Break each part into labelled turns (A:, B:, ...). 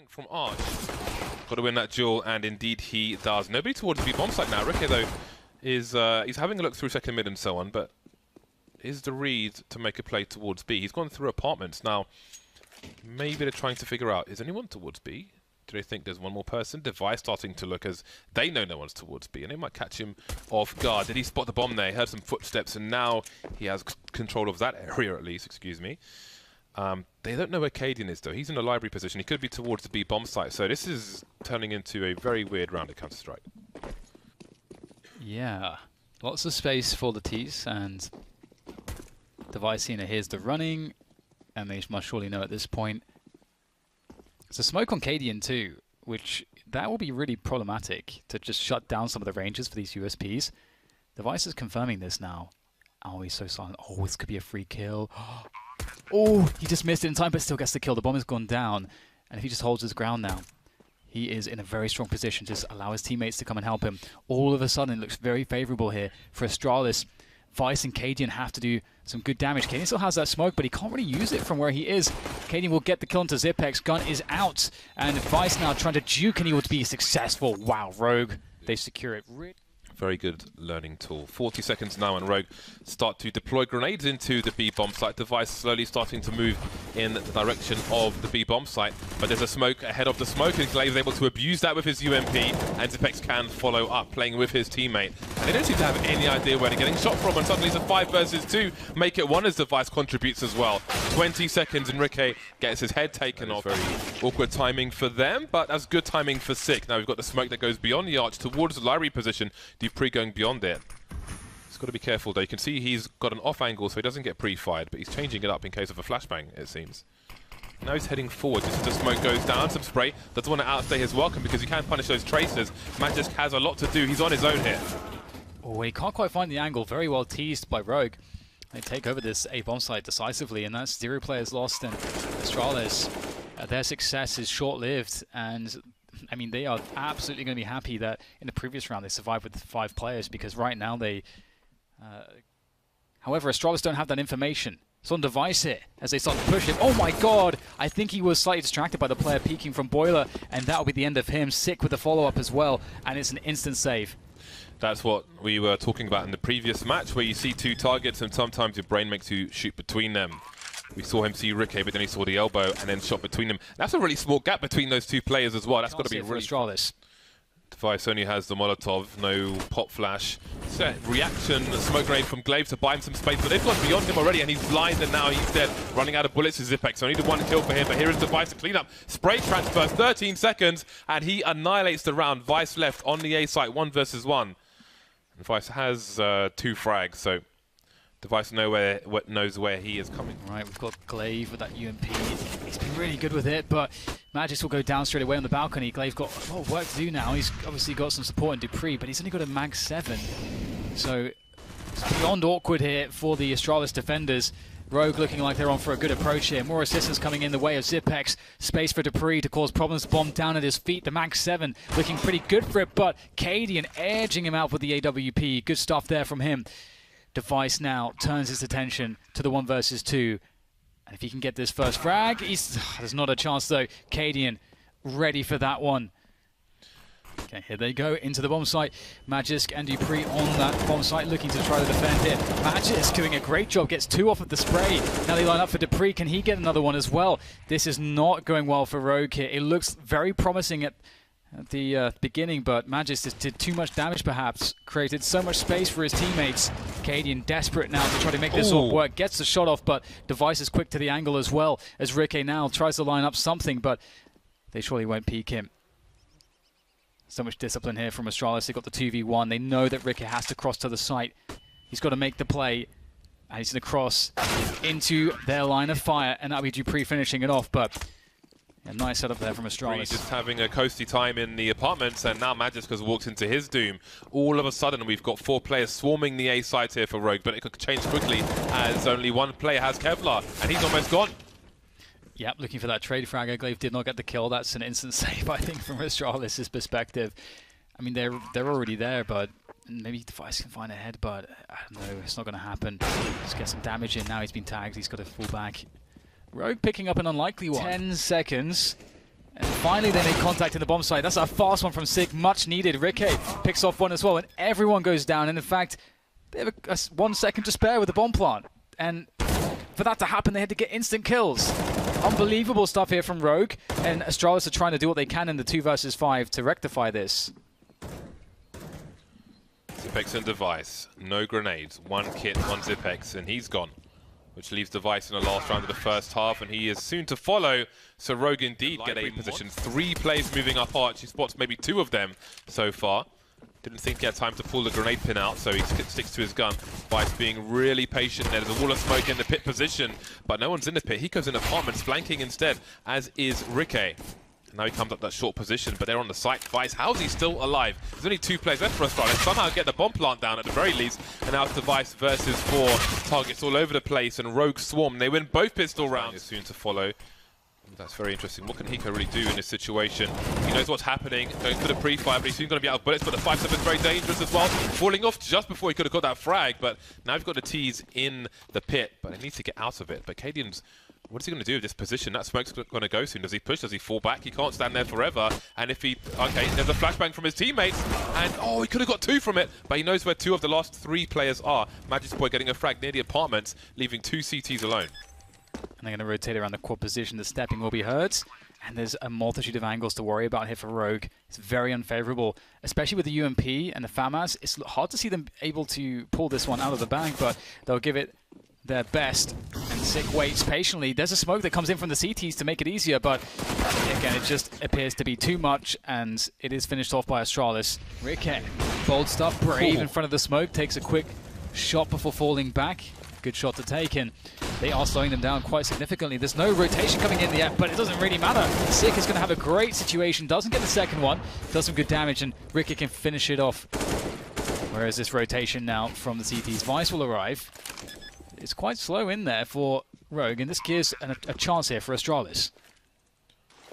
A: Flank from Arch. Got to win that duel, and indeed he does. Nobody towards the bomb site now. Ricky, though, is he's having a look through second mid and so on, but is the read to make a play towards B. He's gone through apartments. Now, maybe they're trying to figure out, is anyone towards B? Do they think there's one more person? Device starting to look as they know no one's towards B, and they might catch him off guard. Did he spot the bomb there? He heard some footsteps, and now he has control of that area at least, excuse me. They don't know where Cadian is, though. He's in a library position. He could be towards the B bomb site. So this is turning into a very weird round of Counter-Strike.
B: Yeah, lots of space for the T's, and Device here's the running, and they must surely know at this point. It's a smoke on Cadian too, which that will be really problematic to just shut down some of the ranges for these USPs. Device is confirming this now. Oh, he's so silent. Oh, this could be a free kill. Oh, he just missed it in time, but still gets the kill. The bomb has gone down, and if he just holds his ground now, he is in a very strong position. Just allow his teammates to come and help him. All of a sudden, it looks very favorable here for Astralis. Vice and Cadian have to do some good damage. Cadian still has that smoke, but he can't really use it from where he is. Cadian will get the kill into Zipex. Gun is out, and Vice now trying to juke, and he would be successful. Wow, Rogue, they secure it.
A: Very good learning tool. 40 seconds now, and Rogue start to deploy grenades into the B bomb site. Device slowly starting to move in the direction of the B bomb site, but there's a smoke ahead of the smoke, and Glaive is able to abuse that with his UMP, and Zipex can follow up, playing with his teammate. And they don't seem to have any idea where they're getting shot from, and suddenly it's a 5 versus 2. Make it 1 as Device contributes as well. 20 seconds, and Ricky gets his head taken off. Very awkward timing for them, but that's good timing for Sick. Now we've got the smoke that goes beyond the arch towards the library position. Pre going beyond it. He's got to be careful though. You can see he's got an off angle so he doesn't get pre-fired, but he's changing it up in case of a flashbang, it seems. Now he's heading forward just as the smoke goes down. Some spray. Doesn't want to outstay his welcome because he can punish those tracers. Magisk has a lot to do. He's on his own here.
B: Oh, he can't quite find the angle. Very well teased by Rogue. They take over this A bomb site decisively, and that's 0 players lost. And Astralis, their success is short-lived, and I mean, they are absolutely going to be happy that in the previous round they survived with 5 players, because right now they... however, Astralis don't have that information. It's on Device here as they start to push him. Oh my god! I think he was slightly distracted by the player peeking from Boiler, and that'll be the end of him. Sick with the follow-up as well, and it's an instant save.
A: That's what we were talking about in the previous match, where you see 2 targets and sometimes your brain makes you shoot between them. We saw him see Ricky, but then he saw the elbow and then shot between them. That's a really small gap between those 2 players as well. That's got to be really...
B: Astralis.
A: Device only has the Molotov, no pop flash. So, reaction, a smoke grenade from Glaive to buy him some space, but they've gone beyond him already, and he's blind, and now he's dead. Running out of bullets is Zipex. Only the 1 kill for him, but here is Device to clean up. Spray transfers, 13 seconds, and he annihilates the round. Vice left on the A site, 1 versus 1. And Vice has 2 frags, so Device knows where he is coming.
B: Right, we've got Glaive with that UMP. He's been really good with it, but Magisk will go down straight away on the balcony. Glaive got a lot of work to do now. He's obviously got some support in Dupree, but he's only got a Mag 7. So it's beyond awkward here for the Astralis defenders. Rogue looking like they're on for a good approach here. More assistance coming in the way of Zipex. Space for Dupree to cause problems. Bomb down at his feet. The Mag 7 looking pretty good for it, but Cadian edging him out with the AWP. Good stuff there from him. Device now turns his attention to the 1 versus 2. And if he can get this first frag, there's not a chance though. Cadian ready for that one. Okay, here they go into the bomb site. Magisk and Dupree on that bomb site looking to try to defend it. Magisk doing a great job, gets 2 off of the spray. Now they line up for Dupree. Can he get another one as well? This is not going well for Rogue here. It looks very promising at the beginning, but Magisk just did too much damage perhaps, created so much space for his teammates. Cadian desperate now to try to make this all work, gets the shot off, but Device is quick to the angle as well, as Ricky now tries to line up something, but they surely won't peek him. So much discipline here from Astralis. They got the 2v1, they know that Ricky has to cross to the site. He's got to make the play, and he's going to cross into their line of fire, and that'll be Dupree finishing it off, but a nice setup there from Astralis.
A: Just having a coasty time in the apartments, and now Magisk has walked into his doom. All of a sudden, we've got 4 players swarming the A site here for Rogue, but it could change quickly as only 1 player has Kevlar, and he's almost gone.
B: Yep, looking for that trade frag. Glaive did not get the kill. That's an instant save, I think, from Astralis' perspective. I mean, they're already there, but maybe Device can find a head, but I don't know, it's not going to happen. Just get some damage in. Now he's been tagged. He's got to fall back. Rogue picking up an unlikely one. 10 seconds. And finally they make contact in the bomb site. That's a fast one from Sig, much needed. Rikke picks off one as well, and everyone goes down. And in fact, they have 1 second to spare with the bomb plant. And for that to happen, they had to get instant kills. Unbelievable stuff here from Rogue, and Astralis are trying to do what they can in the 2 versus 5 to rectify this.
A: Zipex and Device, no grenades, 1 kit, 1 Zipex, and he's gone. Which leaves Device in the last round of the first half, and he is soon to follow. So Rogue indeed get a position. 3 players moving up arch. He spots maybe 2 of them so far. Didn't think he had time to pull the grenade pin out, so he sticks to his gun. Vice being really patient there. There's a wall of smoke in the pit position, but no one's in the pit. Hiko's in apartments, flanking instead, as is Rikke. Now he comes up that short position, but they're on the site. Vice, how's he still alive? There's only 2 players left for Astralis. Somehow get the bomb plant down at the very least. And now it's Device versus 4 targets all over the place, and Rogue swarm. They win both pistol rounds. Soon to follow. That's very interesting. What can Hiko really do in this situation? He knows what's happening. Going for the pre-fire, but he's soon going to be out of bullets. But the 5-7 is very dangerous as well. Falling off just before he could have got that frag. But now he's got the T's in the pit. But he needs to get out of it. But Cadian's, what is he going to do with this position? That smoke's going to go soon. Does he push? Does he fall back? He can't stand there forever. And if he... Okay, there's a flashbang from his teammates. And, oh, he could have got 2 from it. But he knows where 2 of the last 3 players are. Magic's Boy getting a frag near the apartments, leaving 2 CTs alone.
B: And they're going to rotate around the quad position. The stepping will be heard. And there's a multitude of angles to worry about here for Rogue. It's very unfavorable, especially with the UMP and the FAMAS. It's hard to see them able to pull this one out of the bag, but they'll give it their best. And Sick waits patiently. There's a smoke that comes in from the CTs to make it easier, but again, it just appears to be too much, and it is finished off by Astralis. Rikke, bold stuff, brave in front of the smoke, takes a quick shot before falling back. Good shot to take, and they are slowing them down quite significantly. There's no rotation coming in yet, but it doesn't really matter. Sick is going to have a great situation, doesn't get the second one, does some good damage, and Rikke can finish it off. Whereas this rotation now from the CTs, Vice will arrive. It's quite slow in there for Rogue, and this gives a chance here for Astralis.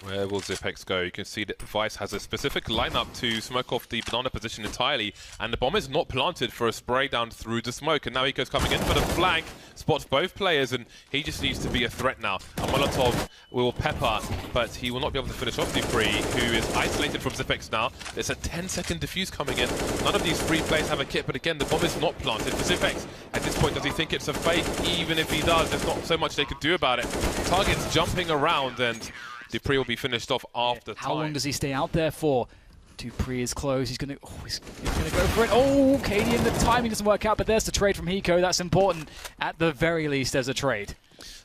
A: Where will Zipex go? You can see that Vice has a specific lineup to smoke off the banana position entirely, and the bomb is not planted for a spray down through the smoke. And now Hiko's coming in for the flank, spots both players, and he just needs to be a threat now. A Molotov will pepper, but he will not be able to finish off Dupree, who is isolated from Zipex now. There's a 10-second defuse coming in. None of these 3 players have a kit, but again, the bomb is not planted for Zipex. At this point, does he think it's a fake? Even if he does, there's not so much they could do about it. Target's jumping around, and Dupree will be finished off after time.
B: How long does he stay out there for? Dupree is close. He's going to go for it. Oh, Cadian, the timing doesn't work out, but there's the trade from Hiko. That's important. At the very least, there's a trade.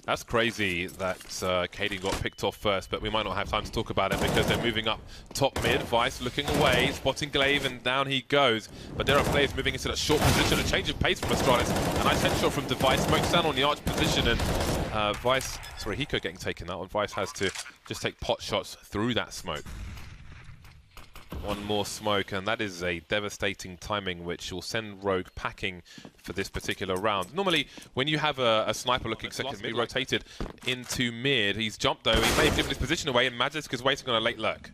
A: That's crazy that Cadian got picked off first, but we might not have time to talk about it because they're moving up top mid. Vice looking away, spotting Glaive, and down he goes. But there are players moving into that short position. A change of pace from Astralis. A nice headshot from Device. Smokes down on the arch position, and Hiko getting taken out, and Vice has to just take pot shots through that smoke. One more smoke, and that is a devastating timing which will send Rogue packing for this particular round. Normally, when you have a sniper looking second mid rotated into mid, he's jumped though, he may have given his position away, and Magisk is waiting on a late lurk.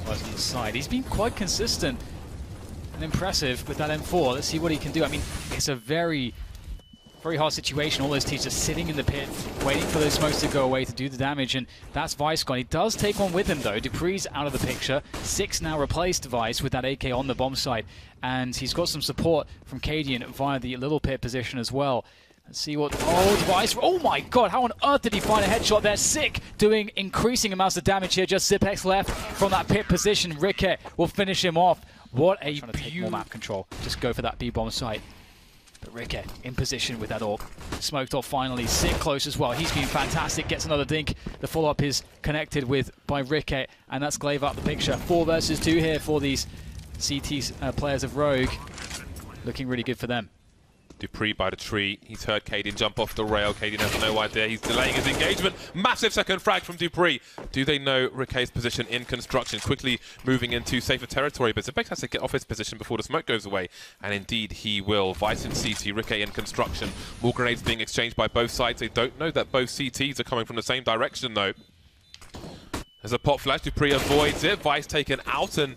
B: On the side, he's been quite consistent and impressive with that M4. Let's see what he can do. I mean, it's a very hard situation. All those teams are sitting in the pit, waiting for those smokes to go away to do the damage, and that's Vice gone. He does take one with him, though. Dupree's out of the picture. 6 now replaced Vice with that AK on the bomb site, and he's got some support from Cadian via the little pit position as well. Let's see what... Oh, Device. Oh my god, how on earth did he find a headshot there? Sick, doing increasing amounts of damage here. Just Zipex left from that pit position. Rikke will finish him off. What a beautiful... Trying to take more map control. Just go for that B-bomb site. But Rikke in position with that AWP. Smoked off finally. Sick close as well. He's been fantastic. Gets another dink. The follow-up is connected with by Rikke, and that's Glaive out the picture. 4 versus 2 here for these CT players of Rogue. Looking really good for them.
A: Dupree by the tree. He's heard Cadian jump off the rail. Cadian has no idea. He's delaying his engagement. Massive second frag from Dupree. Do they know Rikke's position in construction? Quickly moving into safer territory, but Zipex has to get off his position before the smoke goes away. And indeed he will. Vice in CT, Rikke in construction. More grenades being exchanged by both sides. They don't know that both CTs are coming from the same direction though. There's a pop flash. Dupree avoids it. Vice taken out, and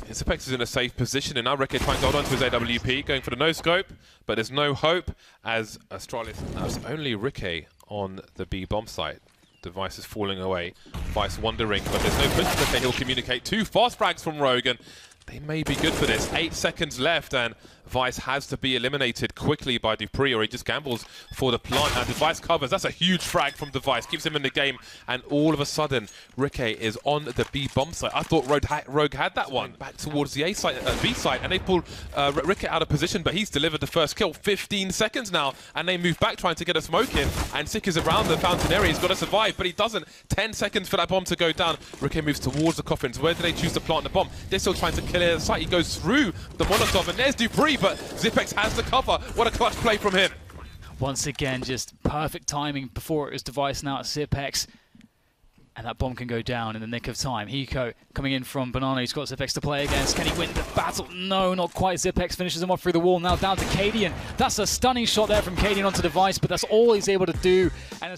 A: Zipex is in a safe position, and now Rikke trying to hold on to his AWP, going for the no-scope, but there's no hope as Astralis has only Rikke on the B bomb site. Device is falling away. Vice wondering, but there's no push that he'll communicate. 2 fast frags from Rogue, and they may be good for this. 8 seconds left, and Vice has to be eliminated quickly by dupreeh, or he just gambles for the plant, and Device covers. That's a huge frag from Device, keeps him in the game, and all of a sudden, Ricky is on the B bomb site. I thought Rogue had that one. Back towards the A site, B site, and they pull Ricky out of position, but he's delivered the first kill. 15 seconds now, and they move back trying to get a smoke in, and Sick is around the fountain area. He's got to survive, but he doesn't. 10 seconds for that bomb to go down. Ricky moves towards the coffins. Where do they choose to plant the bomb? They're still trying to clear the site. He goes through the Molotov, and there's dupreeh, but Zipex has the cover. What a clutch play from him.
B: Once again, just perfect timing before it was Device, now it's Zipex. And that bomb can go down in the nick of time. Hiko coming in from Banana, he's got Zipex to play against. Can he win the battle? No, not quite. Zipex finishes him off through the wall. Now down to Cadian. That's a stunning shot there from Cadian onto Device, but that's all he's able to do. And a